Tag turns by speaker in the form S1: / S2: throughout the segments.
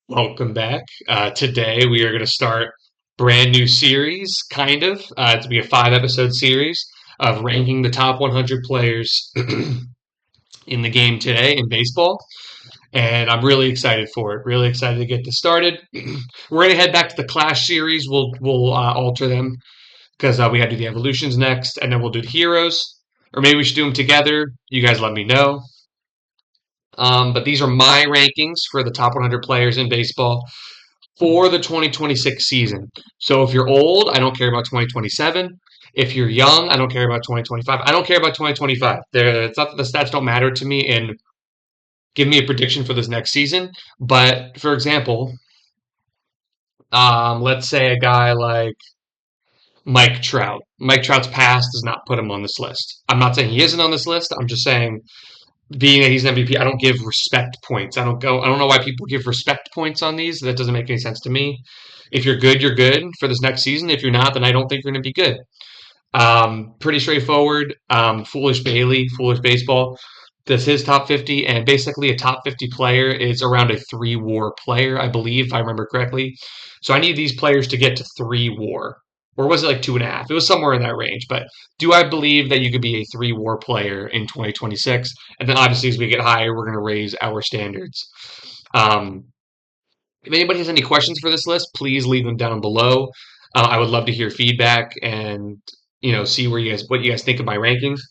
S1: Welcome back. Today we are going to start brand new series, kind of. It's going to be a 5 episode series of ranking the top 100 players in the game today in baseball, and I'm really excited for it. Really excited to get this started. We're going to head back to the Clash series. We'll alter them because we got to do the evolutions next, and then we'll do the heroes, or maybe we should do them together. You guys let me know. But these are my rankings for the top 100 players in baseball for the 2026 season. So if you're old, I don't care about 2027. If you're young, I don't care about 2025. I don't care about 2025. It's not that the stats don't matter to me and give me a prediction for this next season. But for example, let's say a guy like Mike Trout. Mike Trout's past does not put him on this list. I'm not saying he isn't on this list. I'm just saying being that he's an MVP, I don't give respect points. I don't know why people give respect points on these. That doesn't make any sense to me. If you're good, you're good for this next season. If you're not, then I don't think you're going to be good. Pretty straightforward. Foolish Bailey, foolish baseball. That's his top 50, and basically a top 50 player is around a 3 WAR player, I believe, if I remember correctly. So I need these players to get to 3 WAR. Or was it like 2.5? It was somewhere in that range. But do I believe that you could be a 3 WAR player in 2026? And then obviously, as we get higher, we're going to raise our standards. Um, if anybody has any questions for this list, please leave them down below. I would love to hear feedback and see what you guys think of my rankings.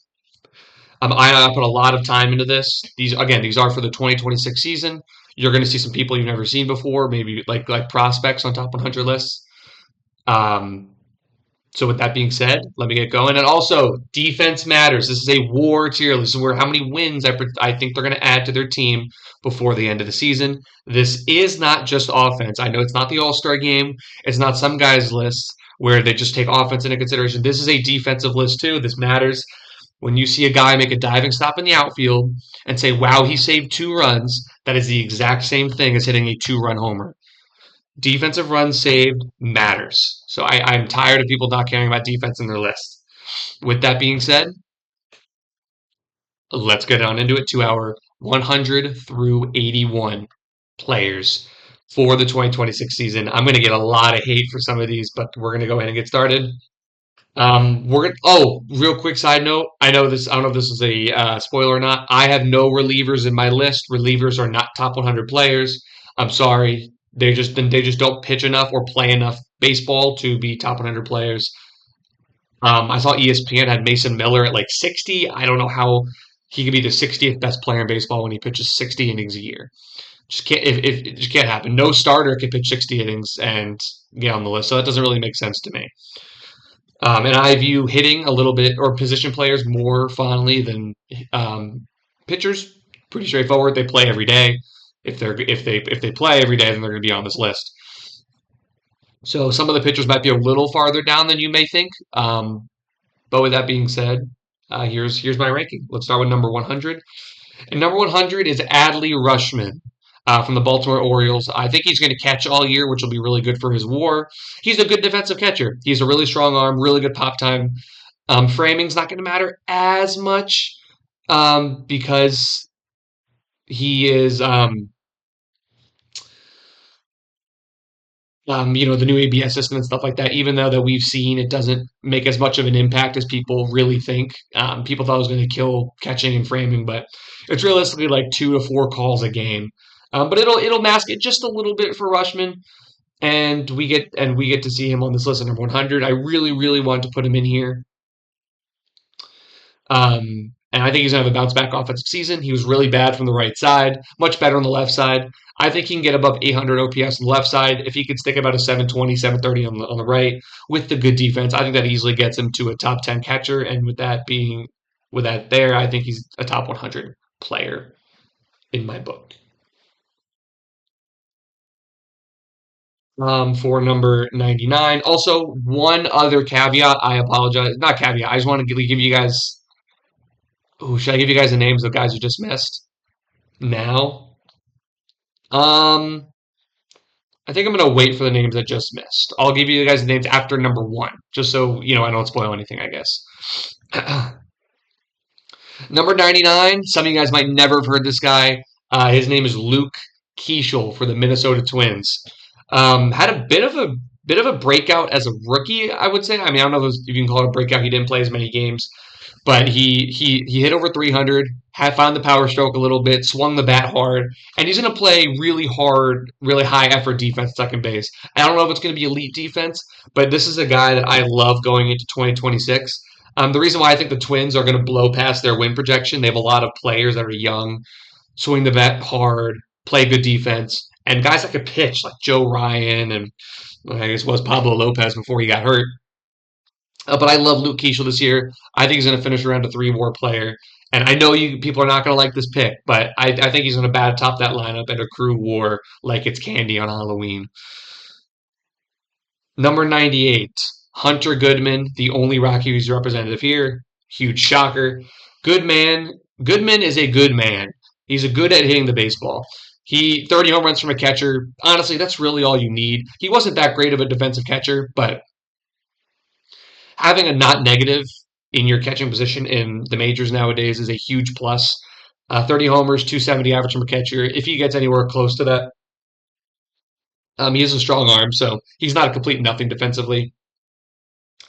S1: I put a lot of time into this. These are for the 2026 season. You're going to see some people you've never seen before, maybe like prospects on top 100 lists. So with that being said, let me get going. And also, defense matters. This is a WAR tier list. This is where how many wins I think they're going to add to their team before the end of the season. This is not just offense. I know it's not the All-Star game. It's not some guy's list where they just take offense into consideration. This is a defensive list too. This matters. When you see a guy make a diving stop in the outfield and say, wow, he saved 2 runs, that is the exact same thing as hitting a 2-run homer. Defensive runs saved matters. So I'm tired of people not caring about defense in their list. With that being said, let's get on into it to our 100 through 81 players for the 2026 season. I'm going to get a lot of hate for some of these, but we're going to go ahead and get started. Real quick side note. I know this. I don't know if this is a spoiler or not. I have no relievers in my list. Relievers are not top 100 players. I'm sorry. They just don't pitch enough or play enough baseball to be top 100 players. I saw ESPN had Mason Miller at like 60. I don't know how he could be the 60th best player in baseball when he pitches 60 innings a year. Just can't. If it just can't happen. No starter can pitch 60 innings and get on the list. So that doesn't really make sense to me. And I view hitting a little bit or position players more fondly than pitchers. Pretty straightforward. They play every day. If they play every day, then they're going to be on this list. So some of the pitchers might be a little farther down than you may think. But with that being said, here's my ranking. Let's start with number 100. And number 100 is Adley Rutschman. From the Baltimore Orioles. I think he's going to catch all year, which will be really good for his WAR. He's a good defensive catcher. He's a really strong arm, really good pop time. Framing's not going to matter as much because he is, the new ABS system and stuff like that. Even though that we've seen it doesn't make as much of an impact as people really think. People thought it was going to kill catching and framing, but it's realistically like 2 to 4 calls a game. But it'll mask it just a little bit for Rutschman, and we get to see him on this list at number 100. I really, really want to put him in here, and I think he's gonna have a bounce back offensive season. He was really bad from the right side, much better on the left side. I think he can get above 800 OPS on the left side if he could stick about a 720, 730 on the right with the good defense. I think that easily gets him to a top 10 catcher, and with that there, I think he's a top 100 player in my book. For number 99. Also, one other caveat. I apologize. Not caveat. I just want to give you guys. Oh, should I give you guys the names of guys who just missed? Now, um, I think I'm gonna wait for the names that just missed. I'll give you guys the names after number 1, just so I don't spoil anything. I guess. Number 99. Some of you guys might never have heard this guy. His name is Luke Keishel for the Minnesota Twins. Had a bit of a breakout as a rookie, I would say. I mean, I don't know if you can call it a breakout. He didn't play as many games, but he hit over 300, had found the power stroke a little bit, swung the bat hard, and he's going to play really hard, really high effort defense at second base. I don't know if it's going to be elite defense, but this is a guy that I love going into 2026. The reason why I think the Twins are going to blow past their win projection, they have a lot of players that are young, swing the bat hard, play good defense, and guys that could pitch like Joe Ryan and I guess was Pablo Lopez before he got hurt. But I love Luke Keishel this year. I think he's going to finish around a 3 WAR player. And I know you people are not going to like this pick, but I think he's going to bat atop that lineup and accrue WAR like it's candy on Halloween. Number 98, Hunter Goodman, the only Rockies representative here. Huge shocker. Goodman. Goodman is a good man. He's a good at hitting the baseball. He 30 home runs from a catcher. Honestly, that's really all you need. He wasn't that great of a defensive catcher, but having a not negative in your catching position in the majors nowadays is a huge plus. 30 homers, 270 average from a catcher. If he gets anywhere close to that, he has a strong arm, so he's not a complete nothing defensively.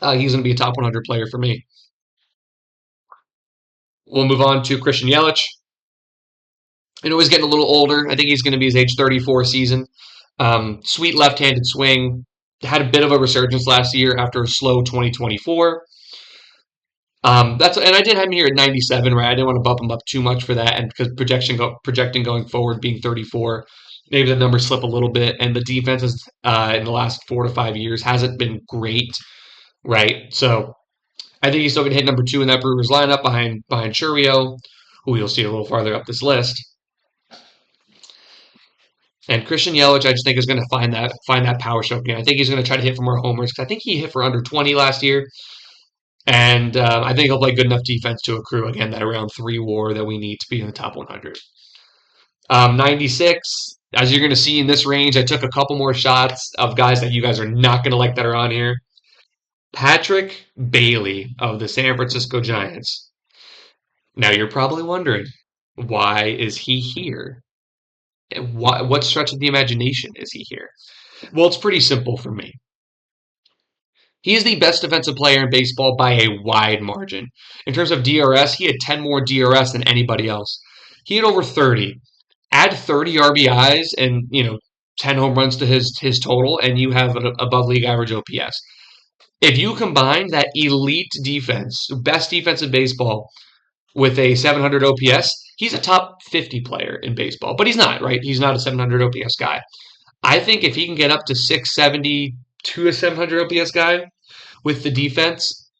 S1: He's going to be a top 100 player for me. We'll move on to Christian Yelich. You know, he's getting a little older. I think he's going to be his age 34 season. Sweet left-handed swing. Had a bit of a resurgence last year after a slow 2024. And I did have him here at 97, right? I didn't want to bump him up too much for that, and because projecting going forward being 34, maybe the numbers slip a little bit, and the defense is, in the last 4 to 5 years hasn't been great, right? So I think he's still going to hit number 2 in that Brewers lineup behind Churio, who you'll see a little farther up this list. And Christian Yelich, I just think is going to find that power stroke again. I think he's going to try to hit for more homers because I think he hit for under 20 last year. And I think he'll play good enough defense to accrue, again, that around 3 WAR that we need to be in the top 100. 96, as you're going to see in this range, I took a couple more shots of guys that you guys are not going to like that are on here. Patrick Bailey of the San Francisco Giants. Now, you're probably wondering, why is he here? What stretch of the imagination is he here? Well, it's pretty simple for me. He is the best defensive player in baseball by a wide margin. In terms of DRS, he had 10 more DRS than anybody else. He had over 30. Add 30 RBIs and 10 home runs to his total, and you have an above league average OPS. If you combine that elite defense, best defense in baseball, with a 700 OPS, he's a top 50 player in baseball. But he's not, right? He's not a 700 OPS guy. I think if he can get up to 670 to a 700 OPS guy with the defense,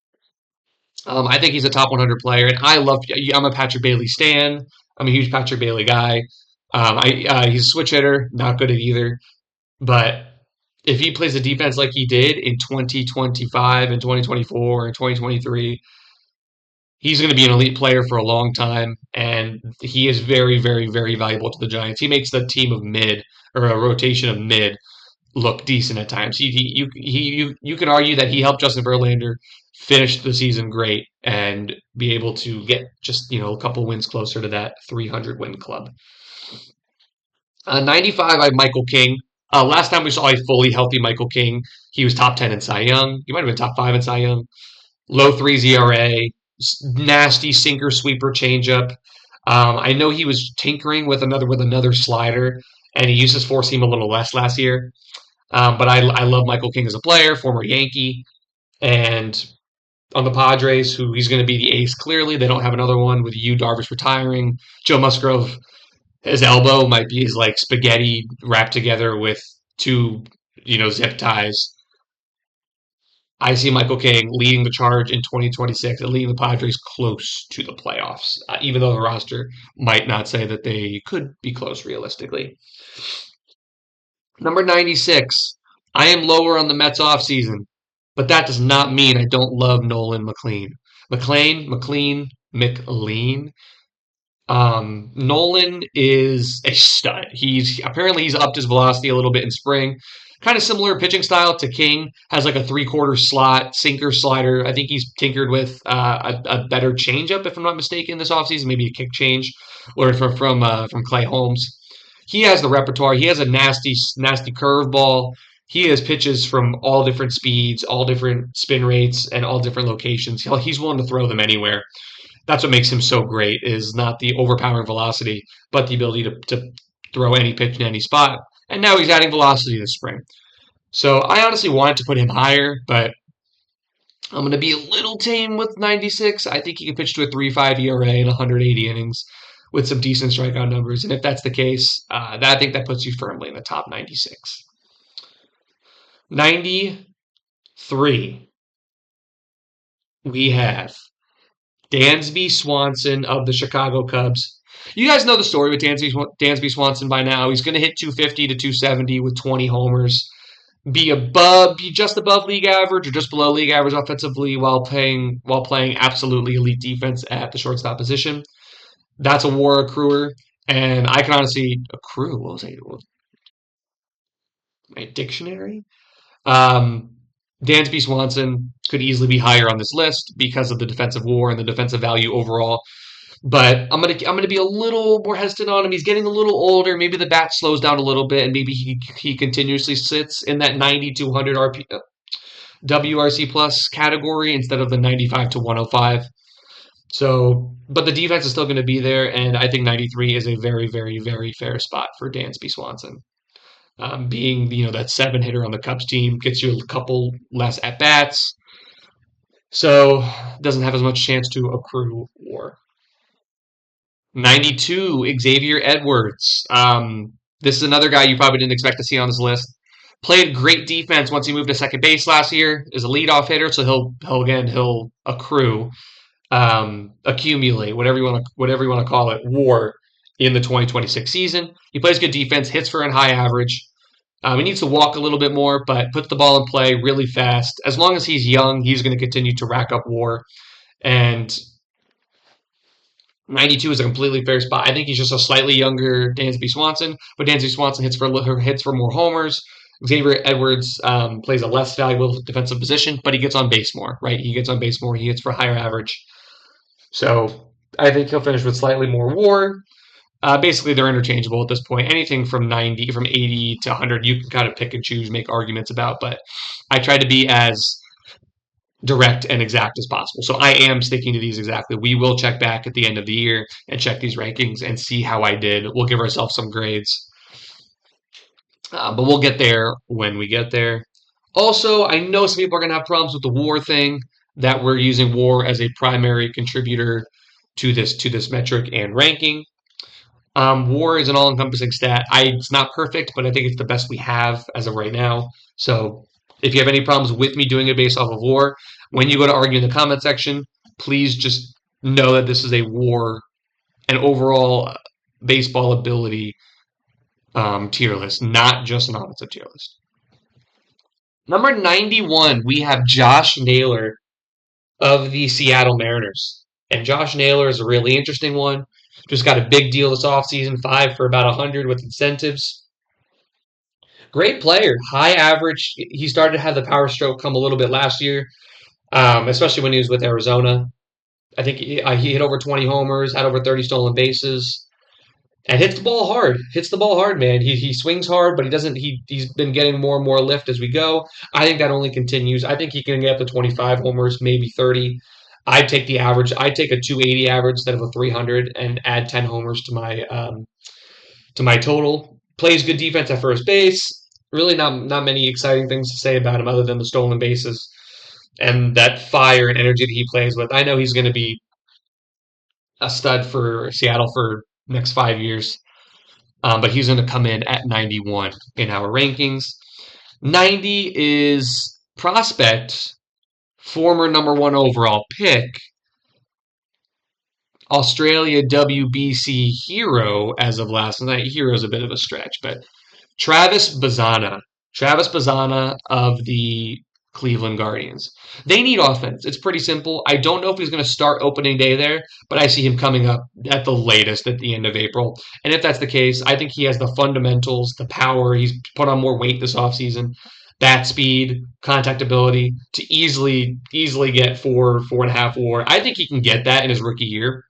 S1: I think he's a top 100 player. And I'm a Patrick Bailey stan. I'm a huge Patrick Bailey guy. He's a switch hitter, not good at either. But if he plays the defense like he did in 2025 and 2024 and 2023, he's going to be an elite player for a long time, and he is very, very, very valuable to the Giants. He makes the team of mid, or a rotation of mid, look decent at times. You can argue that he helped Justin Verlander finish the season great and be able to get just a couple wins closer to that 300 win club. 95, I have Michael King. Last time we saw a fully healthy Michael King, he was top 10 in Cy Young. He might have been top 5 in Cy Young. Low 3s ERA, nasty sinker sweeper changeup. I know he was tinkering with another slider, and he used his four seam a little less last year. But I love Michael King as a player, former Yankee, and on the Padres, who he's going to be the ace. Clearly, they don't have another one with Darvish retiring. Joe Musgrove, his elbow might be his like spaghetti wrapped together with 2 zip ties. I see Michael King leading the charge in 2026 and leading the Padres close to the playoffs, even though the roster might not say that they could be close realistically. Number 96, I am lower on the Mets offseason, but that does not mean I don't love Nolan McLean. McLean. Nolan is a stud. He's upped his velocity a little bit in spring. Kind of similar pitching style to King. Has like a 3/4 slot, sinker, slider. I think he's tinkered with a better changeup, if I'm not mistaken, this offseason. Maybe a kick change, learned from Clay Holmes. he has the repertoire. He has a nasty, nasty curveball. He has pitches from all different speeds, all different spin rates, and all different locations. He's willing to throw them anywhere. That's what makes him so great, is not the overpowering velocity, but the ability to throw any pitch in any spot. And now he's adding velocity this spring. So I honestly wanted to put him higher, but I'm going to be a little tame with 96. I think he can pitch to a 3.5 ERA in 180 innings with some decent strikeout numbers. And if that's the case, I think that puts you firmly in the top 96. 93, we have Dansby Swanson of the Chicago Cubs. You guys know the story with Dansby Swanson by now. He's going to hit 250 to 270 with 20 homers, be just above league average or just below league average offensively while playing absolutely elite defense at the shortstop position. That's a WAR accruer, and I can honestly accrue. What was I? My dictionary. Um, Dansby Swanson could easily be higher on this list because of the defensive WAR and the defensive value overall. But I'm gonna be a little more hesitant on him. He's getting a little older. Maybe the bat slows down a little bit, and maybe he continuously sits in that 90 to 100 WRC plus category instead of the 95 to 105. So, but the defense is still going to be there, and I think 93 is a very, very, very fair spot for Dansby Swanson. Being that seven hitter on the Cubs team gets you a couple less at bats, so doesn't have as much chance to accrue WAR. 92, Xavier Edwards. This is another guy you probably didn't expect to see on this list. Played great defense once he moved to second base last year. Is a leadoff hitter, so he'll accrue, accumulate, whatever you want to call it, WAR in the 2026 season. He plays good defense, hits for a high average. He needs to walk a little bit more, but puts the ball in play really fast. As long as he's young, he's going to continue to rack up WAR. And 92 is a completely fair spot. I think he's just a slightly younger Dansby Swanson, but Dansby Swanson hits for more homers. Xavier Edwards plays a less valuable defensive position, but he gets on base more, right? He gets on base more. He hits for higher average. So I think he'll finish with slightly more WAR. Basically, they're interchangeable at this point. Anything from 80 to 100, you can kind of pick and choose, make arguments about. But I try to be as direct and exact as possible. So I am sticking to these exactly. We will check back at the end of the year and check these rankings and see how I did. We'll give ourselves some grades. But we'll get there when we get there. Also, I know some people are going to have problems with the WAR thing, that we're using WAR as a primary contributor to this metric and ranking. WAR is an all-encompassing stat. It's not perfect, but I think it's the best we have as of right now. So if you have any problems with me doing it based off of WAR, when you go to argue in the comment section, please just know that this is a WAR, an overall baseball ability tier list, not just an offensive tier list. Number 91, we have Josh Naylor of the Seattle Mariners. And Josh Naylor is a really interesting one. Just got a big deal this offseason, 5 for about 100 with incentives. Great player, high average. He started to have the power stroke come a little bit last year, especially when he was with Arizona. I think he hit over 20 homers, had over 30 stolen bases, and hits the ball hard. Hits the ball hard, man. He swings hard, but he doesn't. He's been getting more and more lift as we go. I think that only continues. I think he can get up to 25 homers, maybe 30. I'd take the average. I'd take a 280 average instead of a 300 and add 10 homers to my total. Plays good defense at first base. Really not many exciting things to say about him other than the stolen bases and that fire and energy that he plays with. I know he's going to be a stud for Seattle for next 5 years, but he's going to come in at 91 in our rankings. 90 is prospect, former number 1 overall pick, Australia WBC hero as of last night. Hero is a bit of a stretch, but Travis Bazzana. Travis Bazzana of the Cleveland Guardians. They need offense. It's pretty simple. I don't know if he's going to start opening day there, but I see him coming up at the latest at the end of April. And if that's the case, I think he has the fundamentals, the power. He's put on more weight this offseason. Bat speed, contact ability to easily get 4.5 WAR. I think he can get that in his rookie year,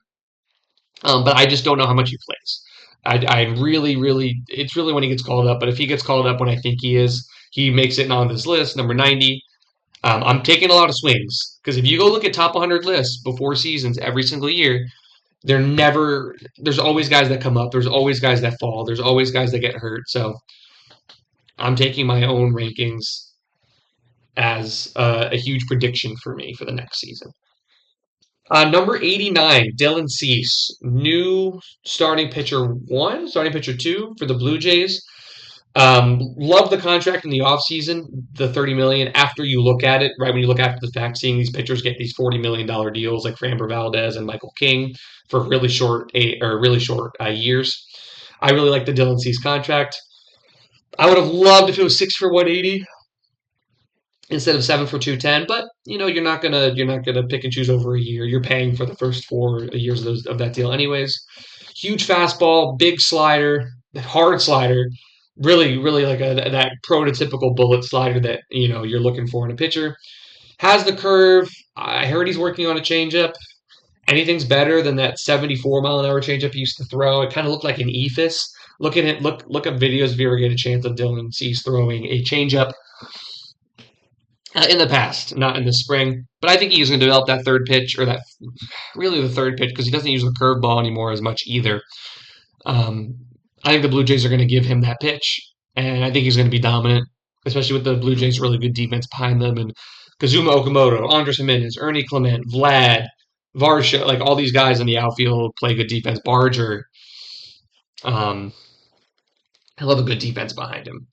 S1: but I just don't know how much he plays. I really, really, it's really when he gets called up. But if he gets called up when I think he is, he makes it on this list, number 90. I'm taking a lot of swings because if you go look at top 100 lists before seasons every single year, they're never. There's always guys that come up. There's always guys that fall. There's always guys that get hurt. So I'm taking my own rankings as a huge prediction for me for the next season. Number 89, Dylan Cease, new starting pitcher two for the Blue Jays. Love the contract in the offseason, the 30 million. After you look at it, right when you look after the fact, seeing these pitchers get these $40 million deals like Framber Valdez and Michael King for really short years. I really like the Dylan Cease contract. I would have loved if it was 6 for 180 instead of 7 for 210. But you're not gonna pick and choose over a year. You're paying for the first 4 years of that deal anyways. Huge fastball, big slider, hard slider, really really like that prototypical bullet slider that you're looking for in a pitcher. Has the curve. I heard he's working on a changeup. Anything's better than that 74-mile-an-hour changeup he used to throw. It kind of looked like an ephus. Look at it. Look up videos if you ever get a chance of Dylan Cease throwing a changeup in the past, not in the spring. But I think he's going to develop that third pitch, or that really the third pitch, because he doesn't use the curveball anymore as much either. Um, I think the Blue Jays are going to give him that pitch, and I think he's going to be dominant, especially with the Blue Jays' really good defense behind them, and Kazuma Okamoto, Andres Jimenez, Ernie Clement, Vlad, Varsha, like all these guys in the outfield play good defense. Barger, um, I love a good defense behind him.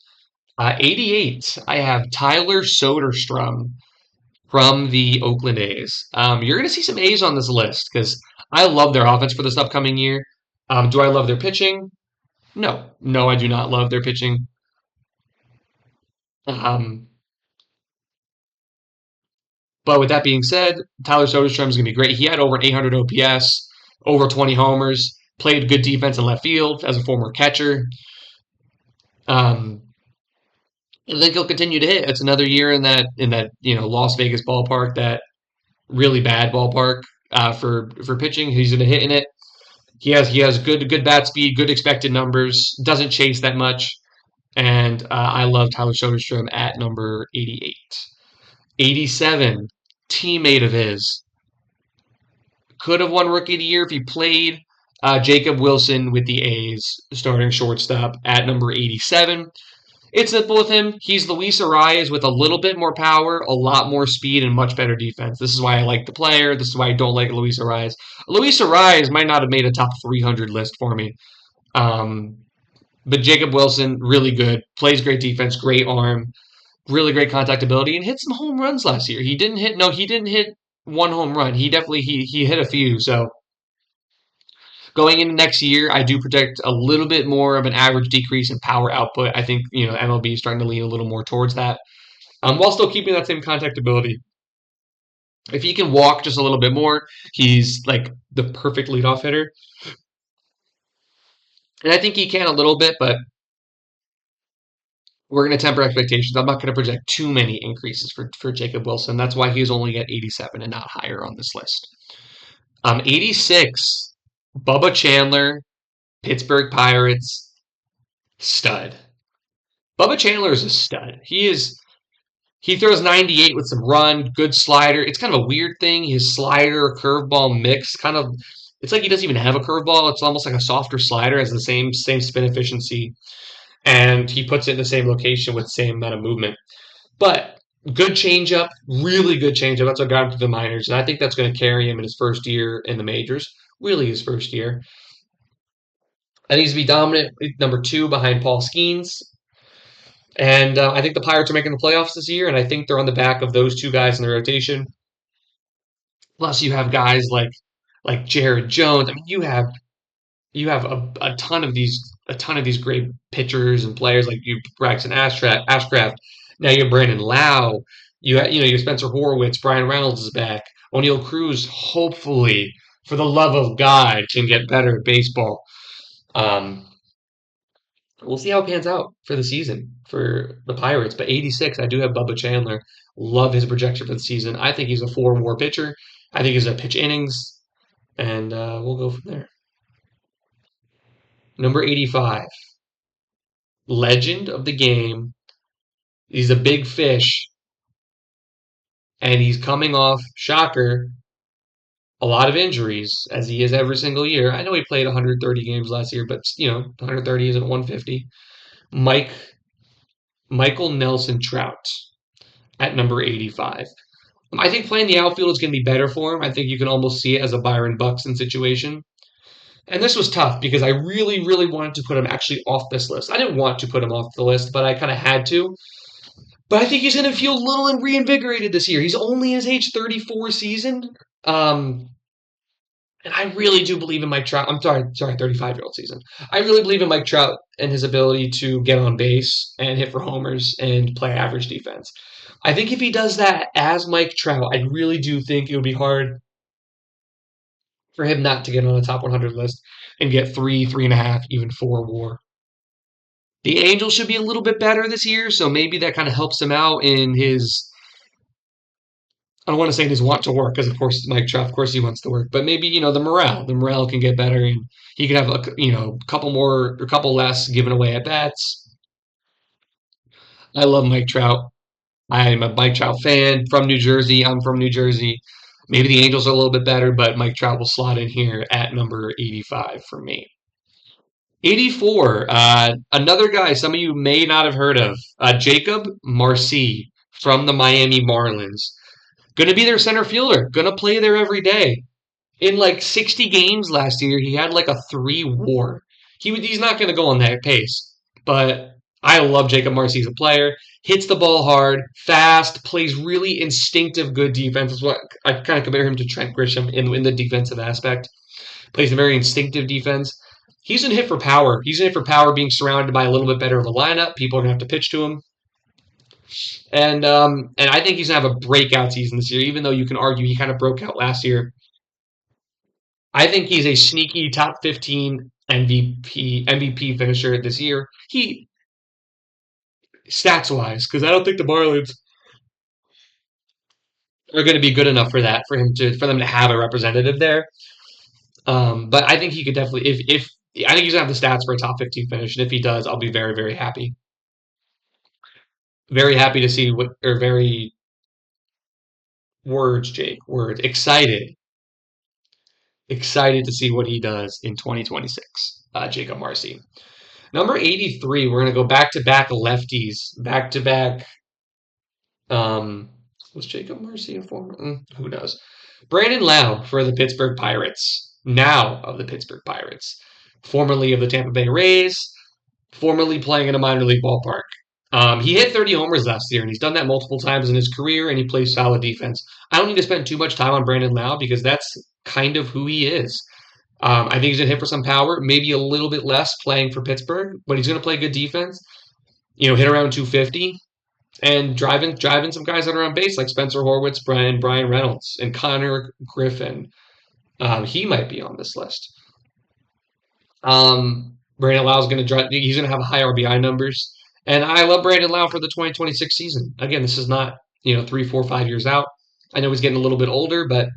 S1: 88, I have Tyler Soderstrom from the Oakland A's. You're going to see some A's on this list because I love their offense for this upcoming year. Do I love their pitching? No. No, I do not love their pitching. Um, but with that being said, Tyler Soderstrom is going to be great. He had over an 800 OPS, over 20 homers, played good defense in left field as a former catcher. Um, I think he'll continue to hit. It's another year in that Las Vegas ballpark, that really bad ballpark for pitching. He's going to hit in it. He has good bat speed, good expected numbers. Doesn't chase that much, and I love Tyler Soderstrom at number 88. 87, teammate of his, could have won Rookie of the Year if he played. Jacob Wilson with the A's, starting shortstop at number 87. It's simple with him. He's Luis Arias with a little bit more power, a lot more speed, and much better defense. This is why I like the player. This is why I don't like Luis Arias. Luis Arias might not have made a top 300 list for me. Um, but Jacob Wilson, really good. Plays great defense, great arm, really great contact ability, and hit some home runs last year. He didn't hit one home run. He hit a few. So going into next year, I do project a little bit more of an average decrease in power output. I think MLB is starting to lean a little more towards that, while still keeping that same contact ability. If he can walk just a little bit more, he's like the perfect leadoff hitter, and I think he can a little bit. But we're going to temper expectations. I'm not going to project too many increases for Jacob Wilson. That's why he's only at 87 and not higher on this list. 86, Bubba Chandler, Pittsburgh Pirates, stud. Bubba Chandler is a stud. He throws 98 with some run, good slider. It's kind of a weird thing. His slider curveball mix it's like he doesn't even have a curveball. It's almost like a softer slider, has the same spin efficiency, and he puts it in the same location with the same amount of movement. But good changeup, really good changeup. That's what got him to the minors, and I think that's going to carry him in his first year in the majors. Really, his first year. I think he's to be dominant, number 2 behind Paul Skeens. And I think the Pirates are making the playoffs this year, and I think they're on the back of those two guys in the rotation. Plus, you have guys like Jared Jones. I mean, you have a ton of these great pitchers and players like you, Braxton Ashcraft. Now you have Brandon Lau. You have Spencer Horwitz. Brian Reynolds is back. O'Neill Cruz, hopefully, for the love of God, can get better at baseball. Um, we'll see how it pans out for the season for the Pirates. But 86, I do have Bubba Chandler. Love his projection for the season. I think he's a 4 WAR pitcher. I think he's a pitch innings, and we'll go from there. Number 85, legend of the game. He's a big fish, and he's coming off, shocker, a lot of injuries, as he is every single year. I know he played 130 games last year, but 130 isn't 150. Mike Michael Nelson Trout at number 85. I think playing the outfield is going to be better for him. I think you can almost see it as a Byron Buxton situation. And this was tough because I really, really wanted to put him actually off this list. I didn't want to put him off the list, but I kind of had to. But I think he's going to feel a little reinvigorated this year. He's only in his age 34 season. Um, and I really do believe in Mike Trout. I'm sorry, 35-year-old season. I really believe in Mike Trout and his ability to get on base and hit for homers and play average defense. I think if he does that as Mike Trout, I really do think it would be hard for him not to get on the top 100 list and get 3.5, even 4 WAR. The Angels should be a little bit better this year, so maybe that kind of helps him out in his. I don't want to say in his want to work, because of course Mike Trout, of course he wants to work, but maybe the morale. The morale can get better, and he could have a couple more, a couple less given away at bats. I love Mike Trout. I'm a Mike Trout fan from New Jersey. I'm from New Jersey. Maybe the Angels are a little bit better, but Mike Trout will slot in here at number 85 for me. 84, another guy some of you may not have heard of, Jacob Marcy from the Miami Marlins. Going to be their center fielder, going to play there every day. In like 60 games last year, he had like a 3 WAR. He's not going to go on that pace, but I love Jacob Marcy as a player. Hits the ball hard, fast, plays really instinctive, good defense. That's what I kind of compare him to Trent Grisham in the defensive aspect. Plays a very instinctive defense. He's in hit for power. He's in hit for power, being surrounded by a little bit better of a lineup. People are gonna have to pitch to him, and I think he's gonna have a breakout season this year. Even though you can argue he kind of broke out last year, I think he's a sneaky top 15 MVP finisher this year. He stats wise, because I don't think the Marlins are going to be good enough for that for them to have a representative there. But I think he could definitely if I think he's gonna have the stats for a top 15 finish, and if he does, I'll be very, very happy. Very happy to see what or very words, Jake, words. Excited to see what he does in 2026. Jacob Marcy. Number 83, we're gonna go back to back lefties, back to back. Um, was Jacob Marcy a former? Who knows? Brandon Lau for the Pittsburgh Pirates, now of the Pittsburgh Pirates, formerly of the Tampa Bay Rays, formerly playing in a minor league ballpark. He hit 30 homers last year, and he's done that multiple times in his career, and he plays solid defense. I don't need to spend too much time on Brandon Lau because that's kind of who he is. I think he's going to hit for some power, maybe a little bit less playing for Pittsburgh, but he's going to play good defense. Hit around 250 and driving some guys out around base like Spencer Horwitz, Brian Reynolds, and Connor Griffin. He might be on this list. Brandon Lau's going to drive. He's going to have high RBI numbers, and I love Brandon Lau for the 2026 season. Again, this is not 3, 4, 5 years out. I know he's getting a little bit older, but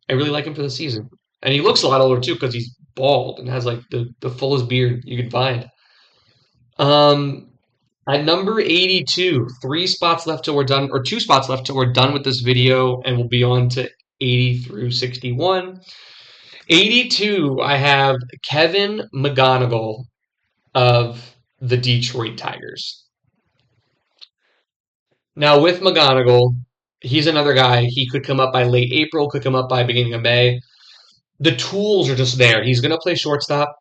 S1: I really like him for the season, and he looks a lot older too because he's bald and has like the fullest beard you can find. At number 82, 3 spots left till we're done, or 2 spots left till we're done with this video, and we'll be on to 80 through 61. 82, I have Kevin McGonigal of the Detroit Tigers. Now, with McGonigal, he's another guy. He could come up by late April, could come up by beginning of May. The tools are just there. He's going to play shortstop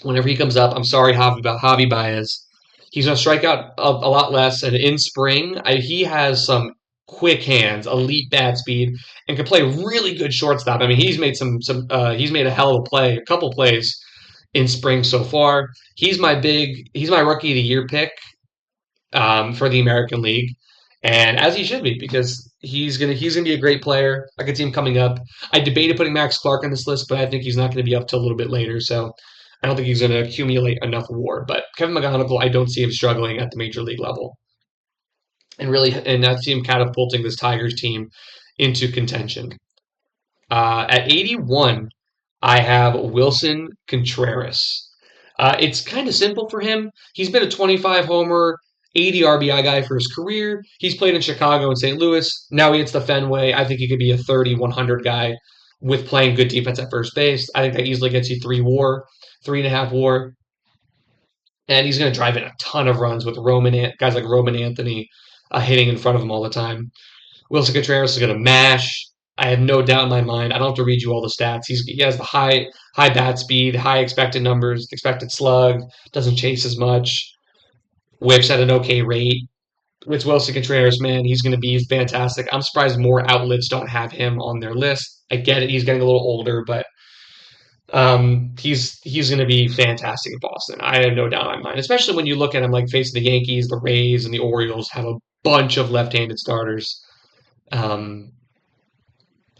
S1: whenever he comes up. I'm sorry, Javi Baez. He's going to strike out a lot less. And in spring, he has some quick hands, elite bat speed, and can play really good shortstop. I mean, he's made he's made a hell of a couple plays in spring so far. He's my rookie of the year pick for the American League, and as he should be because he's gonna be a great player. I could see him coming up. I debated putting Max Clark on this list, but I think he's not going to be up till a little bit later, so I don't think he's going to accumulate enough WAR. But Kevin McGonigal, I don't see him struggling at the major league level, and I see him catapulting this Tigers team into contention. At 81, I have Wilson Contreras. It's kind of simple for him. He's been a 25 homer, 80 RBI guy for his career. He's played in Chicago and St. Louis. Now he hits the Fenway. I think he could be a 30, 100 guy with playing good defense at first base. I think that easily gets you three WAR, 3.5 WAR, and he's going to drive in a ton of runs with guys like Roman Anthony hitting in front of him all the time. Wilson Contreras is going to mash. I have no doubt in my mind. I don't have to read you all the stats. He has the high bat speed, high expected numbers, expected slug, doesn't chase as much, whips at an okay rate. With Wilson Contreras, man, he's going to be fantastic. I'm surprised more outlets don't have him on their list. I get it; he's getting a little older, but he's going to be fantastic in Boston. I have no doubt in my mind. Especially when you look at him like facing the Yankees, the Rays, and the Orioles have a bunch of left-handed starters. Um,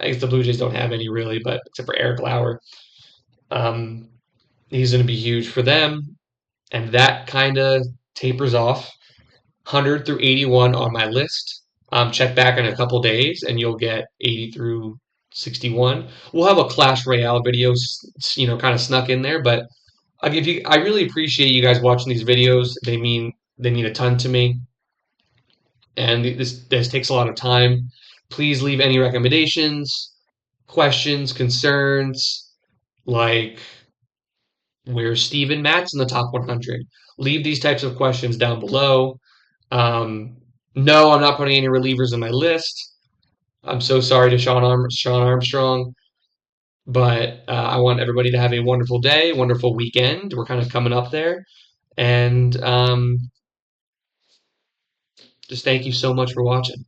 S1: I guess the Blue Jays don't have any really, but except for Eric Lauer, um, he's going to be huge for them. And that kind of tapers off 100 through 81 on my list. Check back in a couple days, and you'll get 80 through 61. We'll have a Clash Royale video, kind of snuck in there, but I give you. I really appreciate you guys watching these videos. They mean a ton to me, and this takes a lot of time. Please leave any recommendations, questions, concerns, like where's Steven Matz in the top 100? Leave these types of questions down below. Um, no, I'm not putting any relievers in my list. I'm so sorry to Sean Armstrong, but I want everybody to have a wonderful day, wonderful weekend. We're kind of coming up there. And just thank you so much for watching.